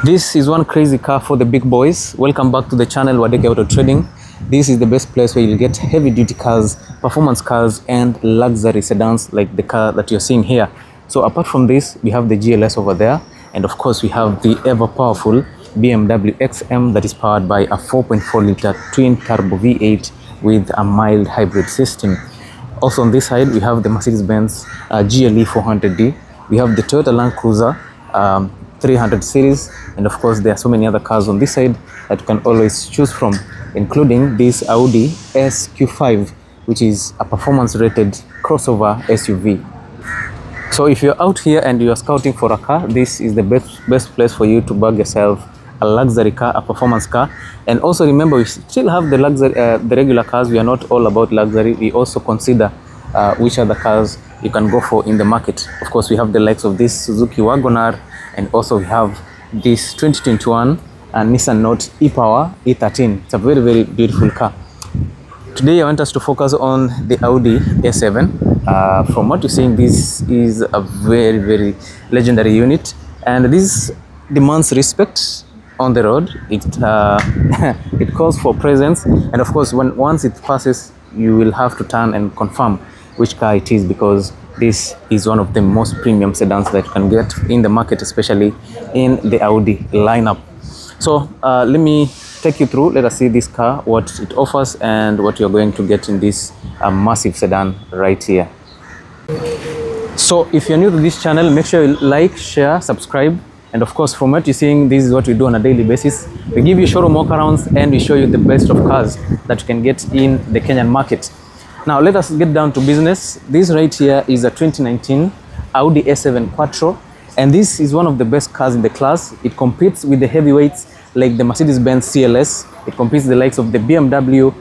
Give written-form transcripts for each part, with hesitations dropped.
This is one crazy car for the big boys. Welcome back to the channel Wadeke Auto Trading. This is the best place where you'll get heavy duty cars, performance cars and luxury sedans like the car that you're seeing here. So apart from this, we have the GLS over there, and of course we have the ever powerful BMW XM that is powered by a 4.4 liter twin turbo V8 with a mild hybrid system. Also on this side we have the Mercedes-Benz GLE 400D. We have the Toyota Land Cruiser 300 series, and of course there are so many other cars on this side that you can always choose from, including this Audi SQ5, which is a performance rated crossover SUV. So if you're out here and you're scouting for a car, this is the best place for you to bag yourself a luxury car, a performance car. And also remember, we still have the luxury, the regular cars. We are not all about luxury. We also consider which other cars you can go for in the market. Of course, we have the likes of this Suzuki Wagoner, and also we have this 2021 Nissan Note e-Power E13. It's a very, very beautiful car. Today I want us to focus on the Audi A7. From what you're seeing, this is a very, very legendary unit, and this demands respect on the road. It calls for presence, and of course once it passes, you will have to turn and confirm which car it is, because this is one of the most premium sedans that you can get in the market, especially in the Audi lineup. So let me take you through. Let us see this car, what it offers and what you're going to get in this massive sedan right here. So if you're new to this channel, make sure you like, share, subscribe, and of course from what you're seeing, this is what we do on a daily basis. We give you showroom walkarounds and we show you the best of cars that you can get in the Kenyan market. Now let us get down to business. This right here is a 2019 Audi A7 Quattro, and this is one of the best cars in the class. It competes with the heavyweights like the Mercedes-Benz CLS. It competes the likes of the BMW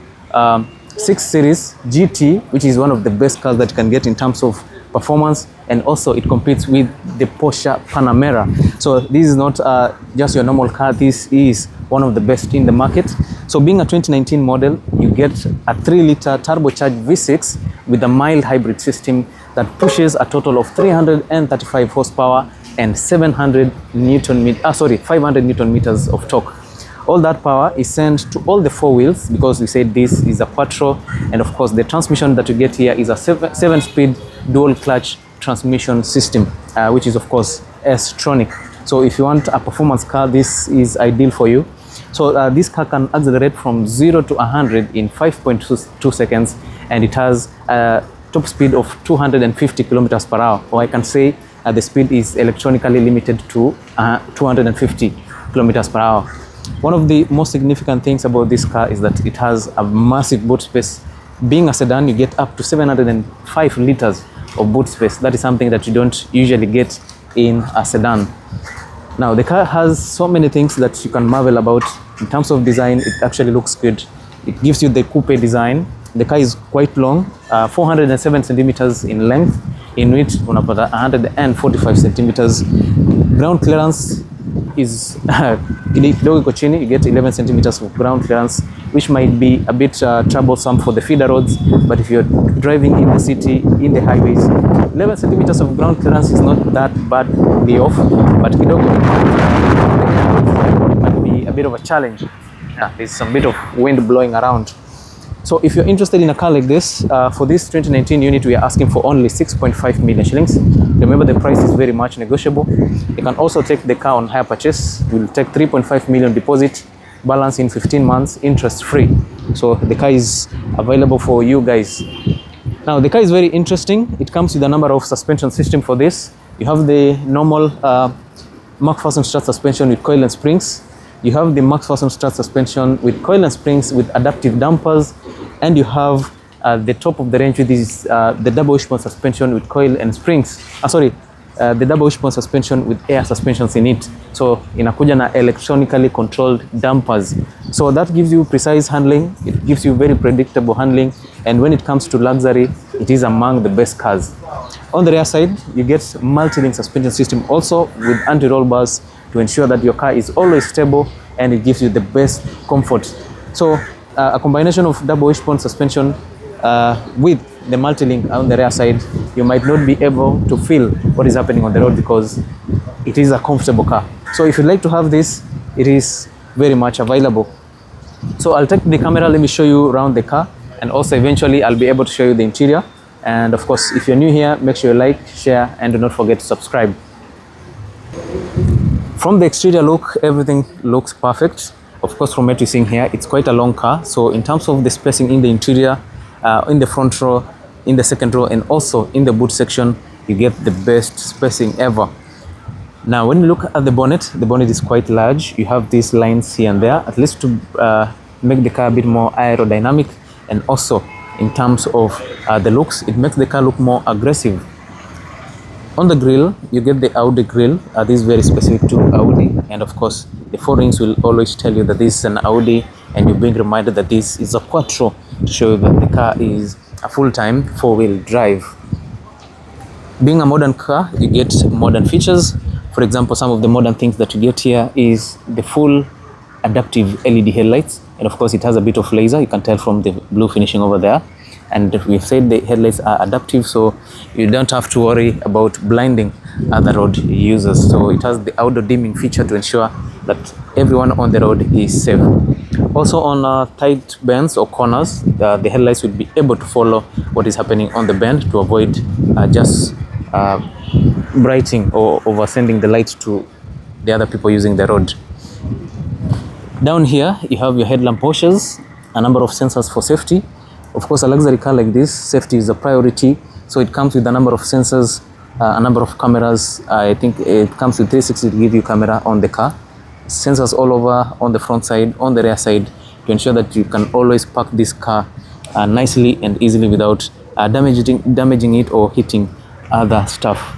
6 Series GT, which is one of the best cars that you can get in terms of performance, and also it competes with the Porsche Panamera. So this is not just your normal car. This is one of the best in the market. So being a 2019 model, you get a 3-liter turbocharged V6 with a mild hybrid system that pushes a total of 335 horsepower and 500 Newton meters of torque. All that power is sent to all the four wheels, because we said this is a Quattro, and of course the transmission that you get here is a 7-speed dual clutch transmission system, which is of course S-tronic. So if you want a performance car, this is ideal for you. So this car can accelerate from 0 to 100 in 5.2 seconds, and it has a top speed of 250 kilometers per hour, or I can say the speed is electronically limited to 250 kilometers per hour. One of the most significant things about this car is that it has a massive boot space. Being a sedan, you get up to 705 liters of boot space. That is something that you don't usually get in a sedan. Now the car has so many things that you can marvel about. In terms of design, it actually looks good. It gives you the coupe design. The car is quite long, 407 centimeters in length, in which unapata 145 centimeters. Ground clearance is kidogo iko chini. You get 11 centimeters of ground clearance, which might be a bit troublesome for the feeder roads, but if you're driving in the city, in the highways, 11 centimeters of ground clearance is not that badly off, but kidogo might be a bit of a challenge. There's some bit of wind blowing around. So if you're interested in a car like this, for this 2019 unit, we are asking for only 6.5 million shillings. Remember, the price is very much negotiable. You can also take the car on hire purchase. We'll take 3.5 million deposit, balance in 15 months, interest free. So the car is available for you guys. Now the car is very interesting. It comes with a number of suspension system for this. You have the normal McPherson strut suspension with coil and springs. You have the McPherson strut suspension with coil and springs with adaptive dampers, and you have the top of the range with this the double wishbone suspension with coil and springs. The double wishbone suspension with air suspensions in it. So inakuja na electronically controlled dampers. So that gives you precise handling. It gives you very predictable handling, and when it comes to luxury, it is among the best cars. On the rear side, you get multi-link suspension system also with anti-roll bars to ensure that your car is always stable and it gives you the best comfort. So a combination of double wishbone suspension with the multi-link on the rear side, you might not be able to feel what is happening on the road because it is a comfortable car. So if you'd like to have this, it is very much available. So I'll take the camera, let me show you around the car, and also eventually I'll be able to show you the interior. And of course, if you're new here, make sure you like, share, and do not forget to subscribe. From the exterior look, everything looks perfect. Of course, from what you're seeing here, it's quite a long car. So in terms of the spacing in the interior, in the front row, in the second row, and also in the boot section, you get the best spacing ever. Now, when you look at the bonnet is quite large. You have these lines here and there, at least to make the car a bit more aerodynamic, and also in terms of the looks, it makes the car look more aggressive. On the grille, you get the Audi grille. This is very specific to Audi, and of course, the four rings will always tell you that this is an Audi, and you're being reminded that this is a Quattro to show you that the car is a full-time four-wheel drive. Being a modern car, you get modern features. For example, some of the modern things that you get here is the full adaptive LED headlights, and of course it has a bit of laser, you can tell from the blue finishing over there. And we've said the headlights are adaptive, so you don't have to worry about blinding other road users. So it has the auto dimming feature to ensure that everyone on the road is safe. Also on tight bends or corners, the headlights will be able to follow what is happening on the bend to avoid just brightening or oversending the light to the other people using the road. Down here, you have your headlamp washers, a number of sensors for safety. Of course, a luxury car like this, safety is a priority. So it comes with a number of sensors, a number of cameras. I think it comes with 360 to give you camera on the car. Sensors all over on the front side, on the rear side, to ensure that you can always park this car nicely and easily without damaging it or hitting other stuff.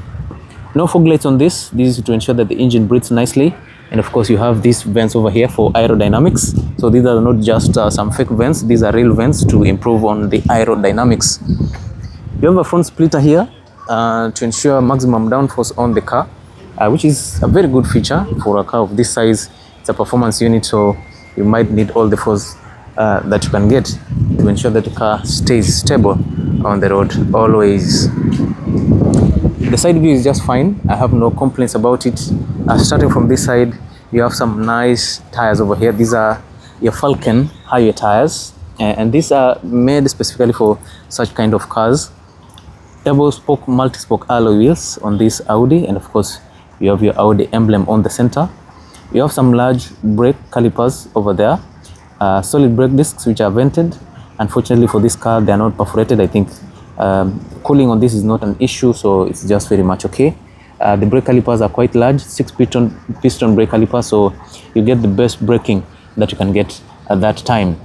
No fog lights on this. This is to ensure that the engine breathes nicely. And of course, you have these vents over here for aerodynamics. So these are not just some fake vents, these are real vents to improve on the aerodynamics. You have a front splitter here to ensure maximum downforce on the car, which is a very good feature for a car of this size. It's a performance unit, so you might need all the force that you can get to ensure that the car stays stable on the road always. The side view is just fine. I have no complaints about it. Starting from this side, you have some nice tires over here. These are your Falcon highway tires, and these are made specifically for such kind of cars. Double spoke, multi-spoke alloy wheels on this Audi, and of course, you have your Audi emblem on the center. You have some large brake calipers over there, solid brake discs which are vented. Unfortunately for this car, they are not perforated. I think cooling on this is not an issue, so it's just very much okay. The brake calipers are quite large, 6 piston brake calipers, so you get the best braking that you can get at that time.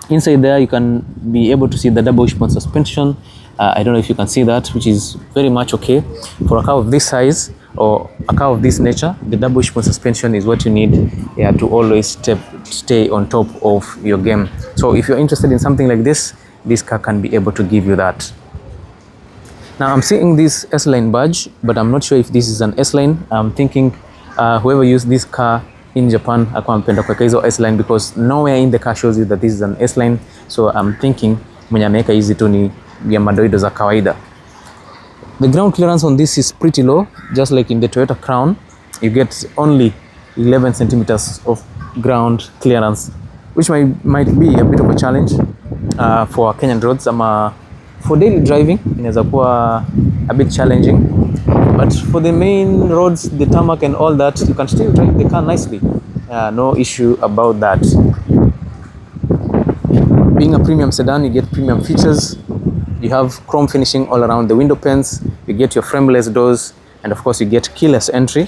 Inside there, you can be able to see the double wishbone suspension. I don't know if you can see that, which is very much okay for a car of this size or a car of this nature. The double wishbone suspension is what you need to always stay on top of your game. So if you're interested in something like this car can be able to give you that. Now I'm seeing this S-Line badge, but I'm not sure if this is an S-Line. I'm thinking whoever used this car in Japan akawa mpenda kuweka hizo S-Line, because nowhere in the car shows you that this is an S-Line. So I'm thinking mwenye ameweka hizi tu ni ya madoido za kawaida. The ground clearance on this is pretty low, just like in the Toyota Crown. You get only 11 centimeters of ground clearance, which might be a bit of a challenge for Kenyan roads. For daily driving, inaweza kuwa a bit challenging, but for the main roads, the tarmac and all that, you can still drive the car nicely. No issue about that. Being a premium sedan, you get premium features. You have chrome finishing all around the window panes. You get your frameless doors, and of course you get keyless entry.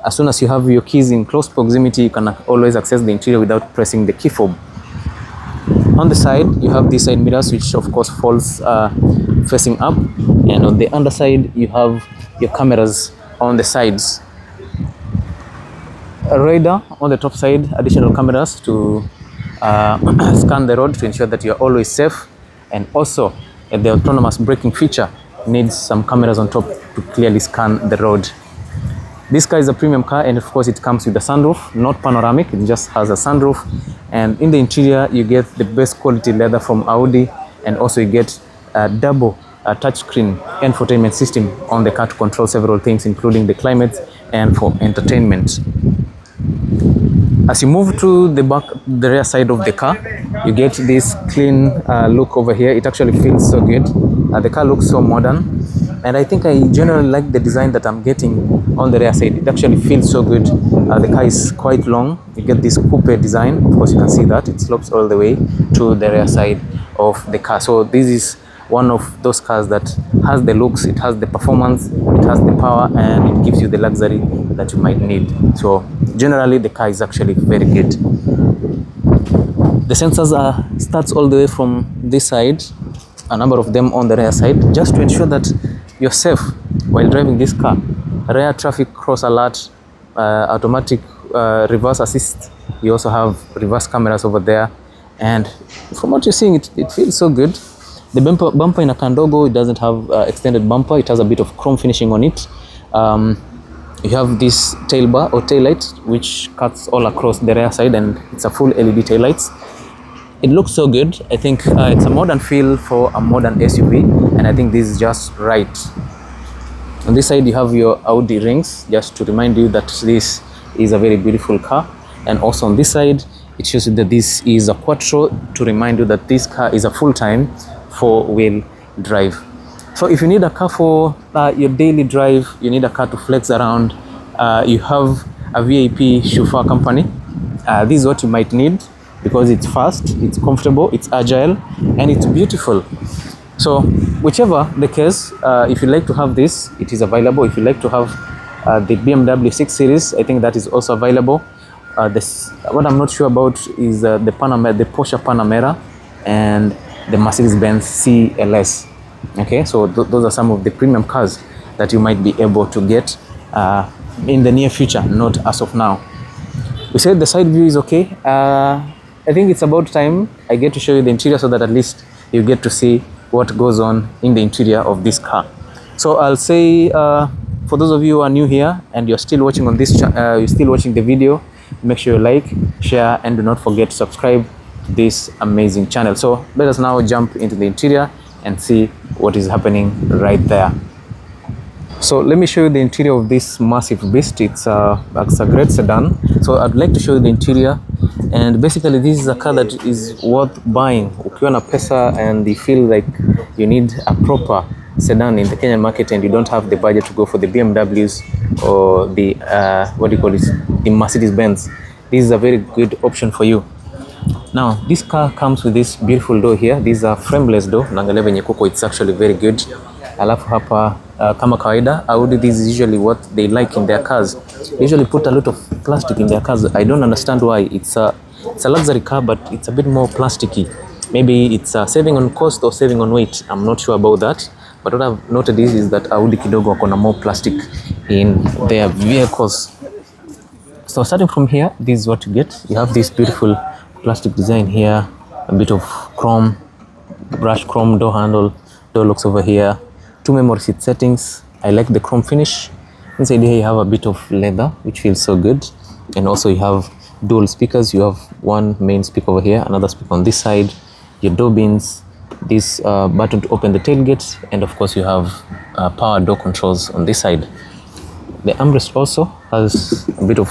As soon as you have your keys in close proximity, you can always access the interior without pressing the key fob. On the side, you have these side mirrors, which of course falls facing up, and on the underside, you have your cameras on the sides. A radar on the top side, additional cameras to scan the road to ensure that you're always safe, and also the autonomous braking feature needs some cameras on top to clearly scan the road. This car is a premium car, and of course it comes with a sunroof, not panoramic, it just has a sunroof. And in the interior, you get the best quality leather from Audi, and also you get a double touchscreen infotainment system on the car to control several things, including the climate and for entertainment. As you move to the back, the rear side of the car, you get this clean look over here. It actually feels so good. The car looks so modern, and I think I generally like the design that I'm getting on the rear side. It actually feels so good. The car is quite long. You get this coupe design. Of course, you can see that it slopes all the way to the rear side of the car. So this is one of those cars that has the looks, it has the performance, it has the power, and it gives you the luxury that you might need. So generally the car is actually very good. The sensors starts all the way from this side, a number of them on the rear side, just to ensure that you're safe while driving this car. Rear traffic cross alert, automatic reverse assist. You also have reverse cameras over there, and from what you're seeing, it feels so good. The bumper in a Kandogo, it doesn't have extended bumper. It has a bit of chrome finishing on it. You have this tail bar or tail light, which cuts all across the rear side, and it's a full LED tail lights. It looks so good. I think it's a modern feel for a modern SUV, and I think this is just right. On this side, you have your Audi rings, just to remind you that this is a very beautiful car. And also on this side, it shows you that this is a Quattro, to remind you that this car is a full-time 4-wheel drive. So if you need a car for your daily drive, you need a car to flex around, you have a VIP chauffeur company, this is what you might need, because it's fast, it's comfortable, it's agile, and it's beautiful. So whichever the case, if you like to have this, it is available. If you like to have the BMW 6 Series, I think that is also available. What I'm not sure about is the Porsche Panamera and the Mercedes-Benz CLS. Okay, so those are some of the premium cars that you might be able to get in the near future, not as of now. We said the side view is okay. I think it's about time I get to show you the interior, so that at least you get to see what goes on in the interior of this car. So I'll say, for those of you who are new here and you're still watching on this you're still watching the video, make sure you like, share, and do not forget to subscribe to this amazing channel. So let us now jump into the interior and see what is happening right there. So let me show you the interior of this massive beast. It's a great sedan. So I'd like to show you the interior, and basically this is a car that is worth buying. Ukiwa na pesa and you feel like you need a proper sedan in the Kenyan market and you don't have the budget to go for the BMWs or the the Mercedes-Benz, this is a very good option for you. Now this car comes with this beautiful door here. These are frameless door. Naangalia venye kuko, it's actually very good. Alafu hapa kama kawaida, Audi, this is usually what they like in their cars. They usually put a lot of plastic in their cars. I don't understand why. It's a luxury car, but it's a bit more plasticky. Maybe it's saving on cost or saving on weight. I'm not sure about that. But what I've noted is that Audi kidogo wako na more plastic in their vehicles. So starting from here, this is what you get. You have this beautiful plastic design here, a bit of chrome, brushed chrome door handle, door locks over here, 2 memory seat settings. I like the chrome finish. Inside here you have a bit of leather, which feels so good. And also you have dual speakers. You have one main speaker over here, another speaker on this side, your door bins, this button to open the tailgate, and of course you have power door controls on this side. The armrest also has a bit of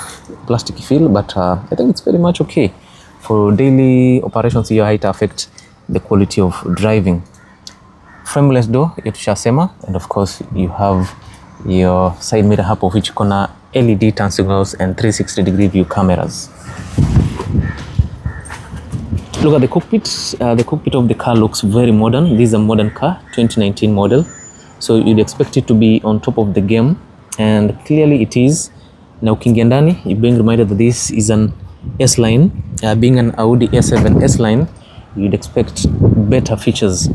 plastic feel, but I think it's very much okay. For daily operations here, it affect the quality of driving. Frameless door, tushasema, and of course you have your side mirror hapo, which kona LED turn signals and 360-degree view cameras. Look at the cockpit. The cockpit of the car looks very modern. This is a modern car, 2019 model. So you'd expect it to be on top of the game, and clearly it is. Now ukiingia ndani, you're being reminded that this is an S-Line. Being an Audi A7 S-Line, you'd expect better features.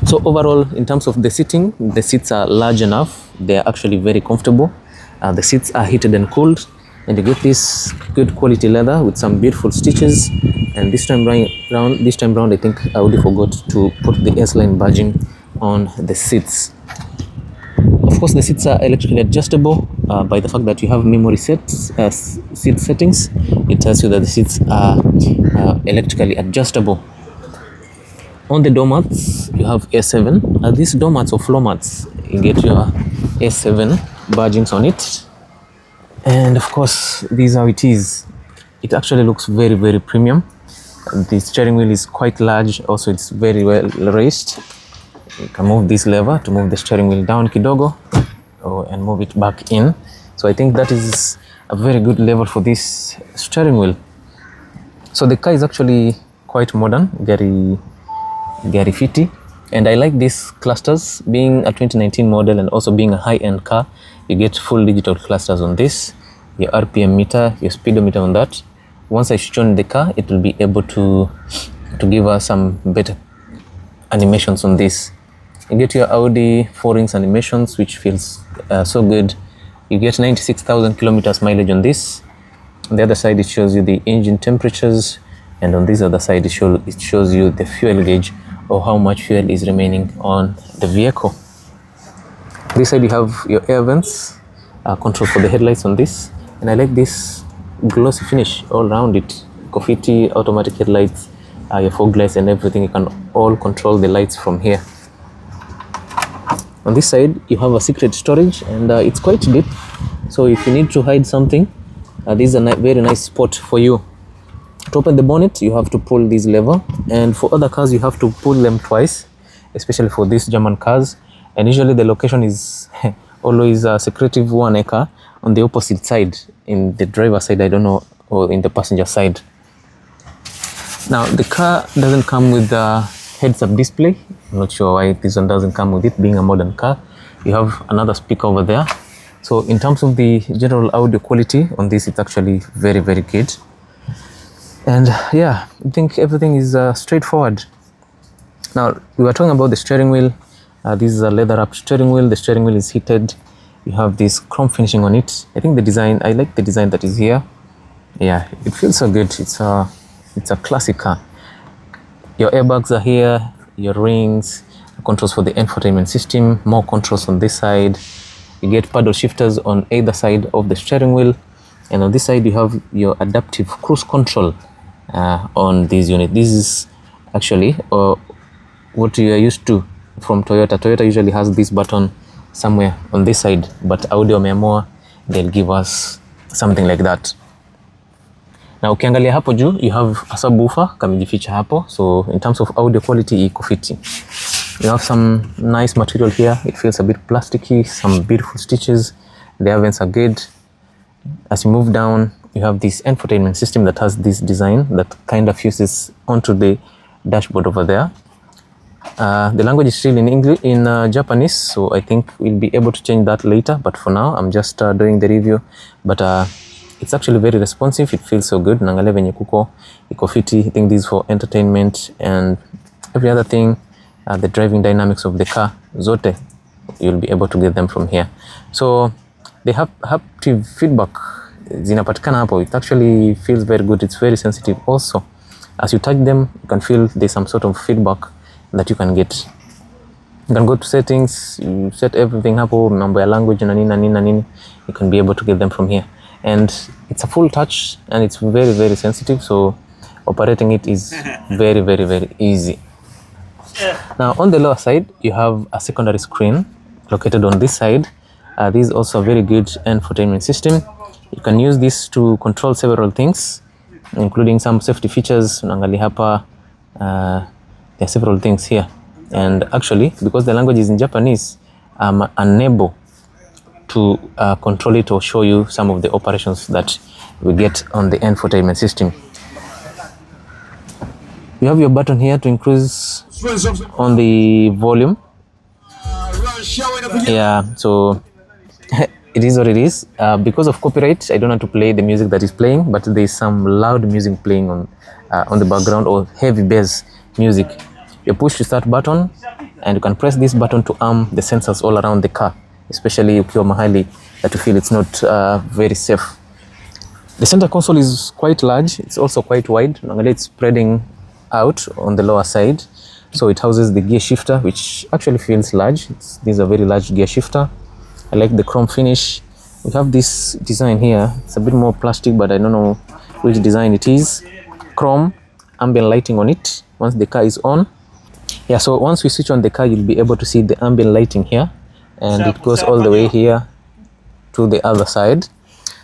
So overall, in terms of the seating, the seats are large enough. They are actually very comfortable. The seats are heated and cooled, and you get this good quality leather with some beautiful stitches. And this time round, I think Audi forgot to put the S-Line badging on the seats. Of course, the seats are electrically adjustable by the fact that you have memory seat settings. It tells you that the seats are electrically adjustable. On the door mats, you have A7. These door mats or floor mats, you get your A7 badgings on it. And of course, this is how it is. It actually looks very, very premium. The steering wheel is quite large. Also, it's very well raised. You can move this lever to move the steering wheel down kidogo and move it back in. So I think that is a very good level for this steering wheel. So the car is actually quite modern, very fitty, and I like these clusters. Being a 2019 model and also being a high-end car, you get full digital clusters on this, your RPM meter, your speedometer on that. Once I switch on the car, it will be able to give us some better animations on this. You get your Audi 4 rings animations, which feels so good. You get 96,000 kilometers mileage on this. On the other side, it shows you the engine temperatures, and on this other side, it shows you the fuel gauge, or how much fuel is remaining on the vehicle. This side you have your air vents, control for the headlights on this, and I like this glossy finish all around it. Graffiti, automatic headlights, your fog lights and everything. You can all control the lights from here. On this side you have a secret storage, and it's quite deep, so if you need to hide something, this is a very nice spot for you. To open the bonnet, you have to pull this lever, and for other cars you have to pull them twice, especially for these German cars. And usually the location is always a secretive 1 acre on the opposite side, in the driver's side, I don't know, or in the passenger side. Now the car doesn't come with a heads-up display. I'm not sure why this one doesn't come with it, being a modern car. You have another speaker over there. So in terms of the general audio quality on this, it's actually very, very good. And yeah, I think everything is straightforward. Now, we were talking about the steering wheel. This is a leather-wrapped steering wheel. The steering wheel is heated. You have this chrome finishing on it. I think the design, I like the design that is here. Yeah, it feels so good. It's a classic car. Your airbags are here, your rings, controls for the infotainment system, more controls on this side. You get paddle shifters on either side of the steering wheel, and on this side you have your adaptive cruise control on this unit. This is actually what you are used to from Toyota. Toyota usually has this button somewhere on this side, but Audi wameamua they'll give us something like that. Now ukiangalia hapo juu, you have a subwoofer kamejificha hapo, so in terms of audio quality iko fiti. You have some nice material here. It feels a bit plasticky, some beautiful stitches. The air vents are good. As you move down, you have this infotainment system that has this design that kind of fuses onto the dashboard over there. The language is still in English, in Japanese, so I think we'll be able to change that later, but for now I'm just doing the review. But it's actually very responsive. It feels so good. Naangalia venye kuko iko fiti. I think this is for entertainment and every other thing. The driving dynamics of the car zote, you'll be able to get them from here. So they have haptic feedback zinapatikana hapo. It actually feels very good. It's very sensitive also. As you touch them, you can feel there's some sort of feedback that you can get. You can go to settings, you set everything hapo, mambo ya language na nini, you can be able to get them from here. And it's a full touch, and it's very, very sensitive, so operating it is very, very, very easy. Now on the lower side, you have a secondary screen located on this side. This is also a very good infotainment system. You can use this to control several things, including some safety features. Unaangalia hapa, there are several things here. And actually, because the language is in Japanese, I'm unable to control it or show you some of the operations that we get on the infotainment system. You have your button here to increase on the volume. Yeah, so it is what it is. Because of copyright, I don't have to play the music that is playing, but there is some loud music playing on the background, or heavy bass music. You push the start button, and you can press this button to arm the sensors all around the car, especially ukiwa mahali that you feel it's not very safe. The center console is quite large. It's also quite wide. It's spreading out on the lower side, so it houses the gear shifter, which actually feels large. This is a very large gear shifter. I like the chrome finish. We have this design here. It's a bit more plastic, but I don't know which design it is. Chrome ambient lighting on it once the car is on. Yeah, so once we switch on the car, you'll be able to see the ambient lighting here, and it goes all the way here to the other side.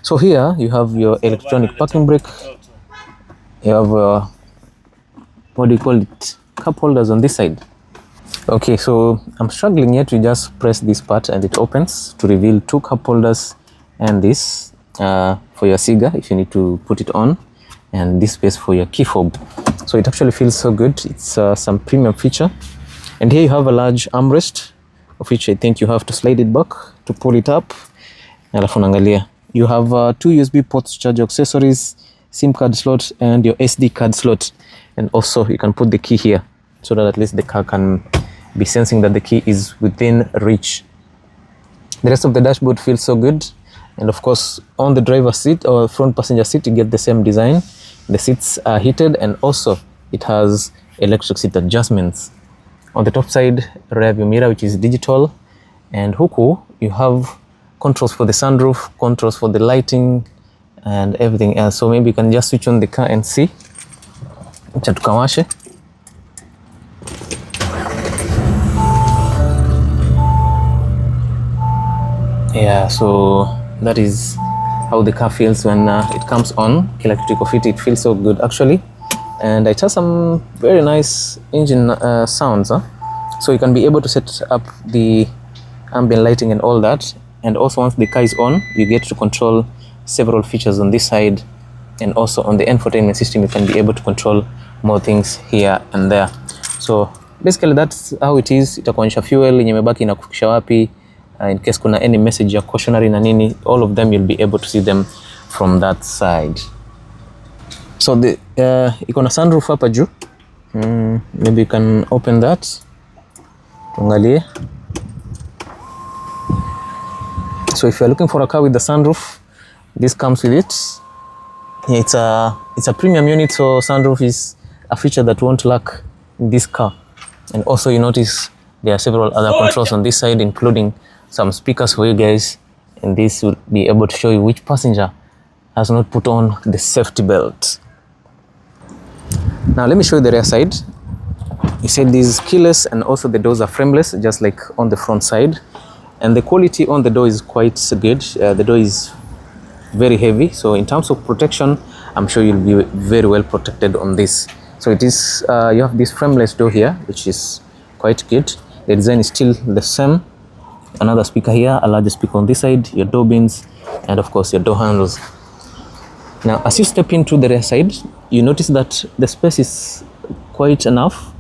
So here you have your electronic parking brake. You have what do you call it, cup holders on this side. Okay, so I'm struggling here to just press this part and it opens to reveal 2 cup holders and this for your Cigar if you need to put it on, and this space for your key fob. So it actually feels so good. It's some premium feature. And here you have a large armrest, of which I think you have to slide it back to pull it up. Alafu naangalia you have 2 USB ports to charge your accessories, SIM card slot and your SD card slot, and also you can put the key here so that at least the car can be sensing that the key is within reach. The rest of the dashboard feels so good, and of course on the driver's seat or front passenger seat you get the same design. The seats are heated, and also it has electric seat adjustments. On the top side, rear view mirror which is digital, and huku you have controls for the sunroof, controls for the lighting and everything else. So maybe you can just switch on the car and see. Acha tukawashe. Yeah, so that is how the car feels when it comes on. Kila kitu iko fiti, it feels so good actually. And it has some very nice engine sounds. So you can be able to set up the ambient lighting and all that. And also once the car is on, you get to control several features on this side. And also on the infotainment system, you can be able to control more things here and there. So basically that's how it is. Itakuonyesha fuel yenye imebaki inakufikisha wapi. In case kuna any message ya cautionary na nini, all of them you'll be able to see them from that side. So the iko na sunroof hapa juu. Maybe you can open that. Tuangalie. So if you're looking for a car with the sunroof, this comes with it. Yeah, it's a premium unit, so sunroof is a feature that won't lack in this car. And also you notice there are several other controls on this side, including some speakers for you guys, and this will be able to show you which passenger has not put on the safety belt. Now let me show you the rear side. You said this is keyless, and also the doors are frameless, just like on the front side. And the quality on the door is quite good. The door is very heavy, so in terms of protection, I'm sure you'll be very well protected on this. So it is you have this frameless door here, which is quite good. The design is still the same. Another speaker here, a larger speaker on this side, your door bins, and of course your door handles. Now as you step into the rear side, you notice that the space is quite enough,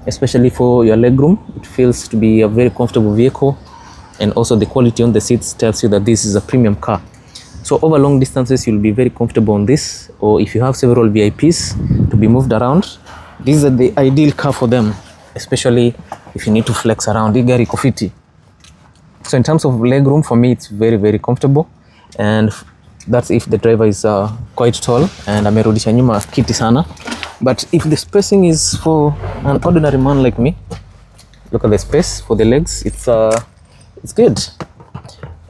especially for your legroom. It feels to be a very comfortable vehicle, and also the quality on the seats tells you that this is a premium car. So over long distances you'll be very comfortable on this, or if you have several VIPs to be moved around, this is the ideal car for them, especially if you need to flex around. Hii gari iko fiti. So in terms of legroom, for me it's very very comfortable, and that's if the driver is quite tall and amerudisha nyuma kiti sana. But if the spacing is for an ordinary man like me, look at the space for the legs, it's good.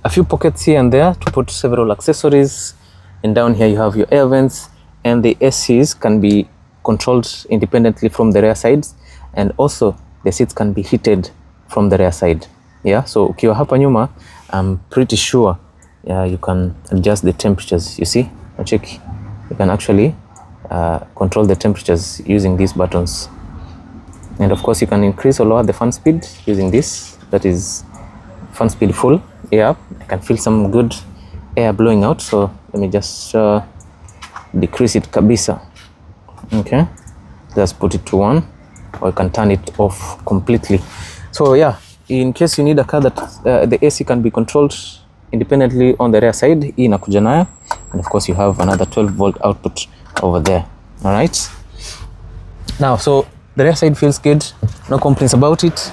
A few pockets here and there to put several accessories, and down here you have your air vents, and the ACs can be controlled independently from the rear sides, and also the seats can be heated from the rear side. Yeah, so ukiwa hapa nyuma, I'm pretty sure you can adjust the temperatures. You see, check, you can actually control the temperatures using these buttons, and of course you can increase or lower the fan speed using this. That is fan speed full. Yeah, I can feel some good air blowing out, so let me just decrease it kabisa. Okay, just put it to 1, or you can turn it off completely. So yeah, in case you need a car that the AC can be controlled independently on the rear side, hii inakuja nayo, and of course you have another 12-volt output over there. All right, now so the rear side feels good, no complaints about it.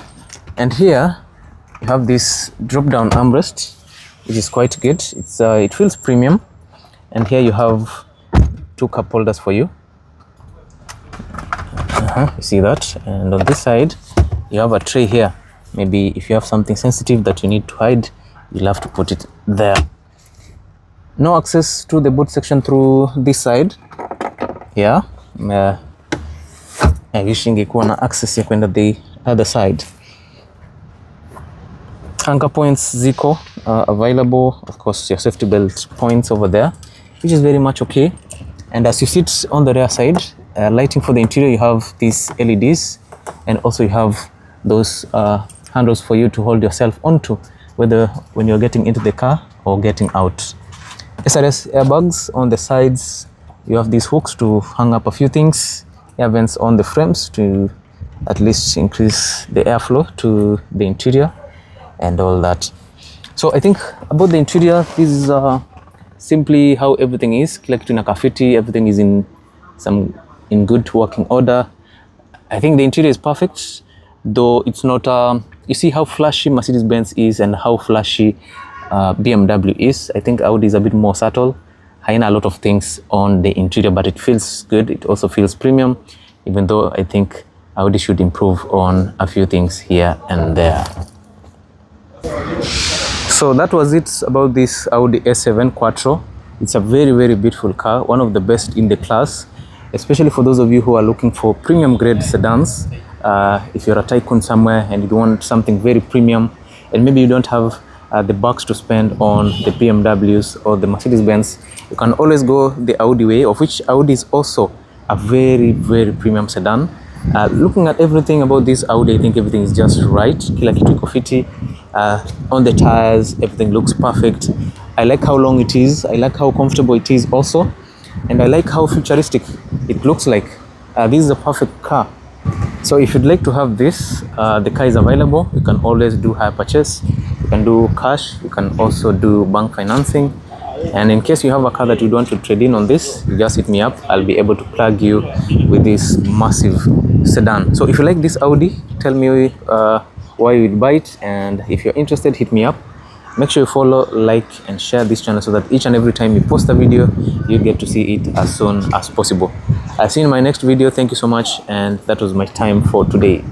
And here you have this drop down armrest, which is quite good. It feels premium. And here you have 2 cup holders for you. You see that? And on this side you have a tray here. Maybe if you have something sensitive that you need to hide, you'll have to put it there. No access to the boot section through this side. Yeah, I wish ingekuwa na access ya kwenda the other side. Anchor points Zico are available. Of course, your safety belt points over there, which is very much okay. And as you sit on the rear side, lighting for the interior, you have these LEDs, and also you have those handles for you to hold yourself onto, whether when you're getting into the car or getting out. SRS airbags on the sides. You have these hooks to hang up a few things. Air vents on the frames to at least increase the airflow to the interior and all that. So I think about the interior, this is simply how everything is. Kila kitu inakaa fiti, everything is in good working order. I think the interior is perfect, though it's not. You see how flashy Mercedes-Benz is and how flashy BMW is. I think Audi is a bit more subtle. Haina a lot of things on the interior, but it feels good. It also feels premium, even though I think Audi should improve on a few things here and there. So that was it about this Audi A7 Quattro. It's a very, very beautiful car, one of the best in the class, especially for those of you who are looking for premium grade sedans. If you're a tycoon somewhere and you want something very premium, and maybe you don't have the bucks to spend on the BMWs or the Mercedes-Benz, you can always go the Audi way, of which Audi is also a very, very premium sedan. Looking at everything about this Audi, I think everything is just right. Kila kitu iko fiti. On the tires, everything looks perfect. I like how long it is. I like how comfortable it is also. And I like how futuristic it looks like. This is a perfect car. So if you'd like to have this, the car is available. You can always do hire purchase. You can do cash. You can also do bank financing. And in case you have a car that you want to trade in on this, you just hit me up. I'll be able to plug you with this massive sedan. So if you like this Audi, tell me why you would buy it. And if you're interested, hit me up. Make sure you follow, like, and share this channel so that each and every time you post a video, you get to see it as soon as possible. I'll see you in my next video. Thank you so much. And that was my time for today.